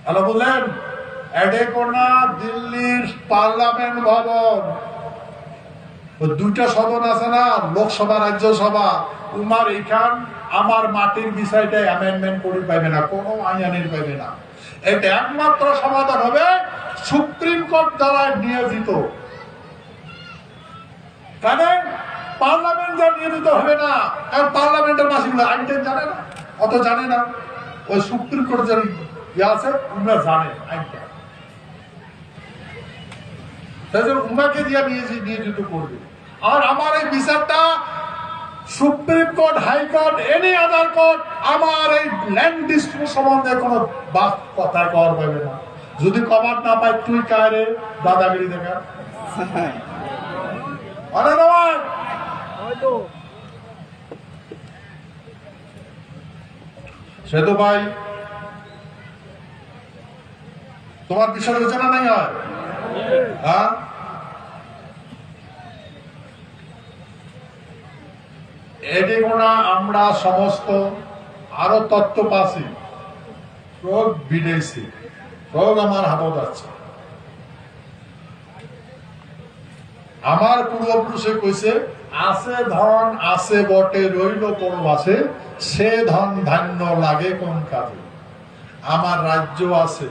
আল্লাহ বললেন এডেকোনা দিল্লির পার্লামেন্ট ভবন, দুইটা সদন আছে না, লোকসভা রাজ্যসভা, উমার এইখান আমার মাটির বিষয়টা অ্যামেন্ডমেন্ট করে পাইবে না, কোনো আইনের পাইবে না। এটা একমাত্র সমাধান হবে সুপ্রিম কোর্ট দ্বারা নিয়োজিত। কেন পার্লামেন্ট দ্বারা নিয়োজিত হবে না? কারণ পার্লামেন্টের মাসিগুলো আইনটা জানে না, অত জানে না। ওই সুপ্রিম কোর্ট যে আছে উনারা জানে আইনটা, তাই জন্য উনাকে দিয়ে নিয়োজিত করবে। আর আমার এই বিচারটা supreme court, high court, any other court আমার এই ল্যান্ড ডিসপিউট সম্বন্ধে কোনো কথা কর পাবে না। যদি কভার না পাই তুই কারে দাদাগিরি দেখা সেতু ভাই, তোমার বিষয় আলোচনা নাই হয়? হ্যাঁ, এদিকোনা আমরা সমস্ত আরো তত্ত্ব পাচ্ছি, রোগ বিদেশি রোগ আমার হাতত আছে। আমার পূর্বপুরুষে কইছে আছে ধন আছে বটে রইল পরবাসে, সে ধন ধান্য লাগে কোন কাজে। আমার রাজ্য আছে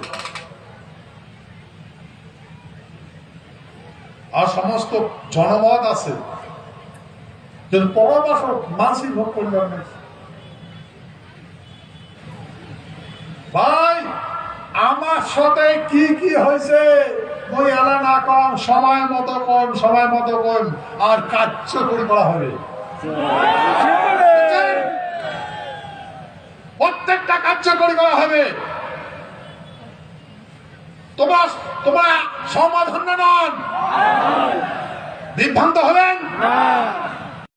আর সমস্ত জনমত আছে, যদি পরবাস মানসিক ভোগ করলাম না ভাই, আমার সাথে কি কি হয়েছে মই এলা না কম, সময় মতো কম, সময় মতো কম, আর কার্যকরী করা হবে। প্রত্যেকটা কার্যকরী করা হবে। তোমরা সমাধান নন, বিভ্রান্ত হবেন।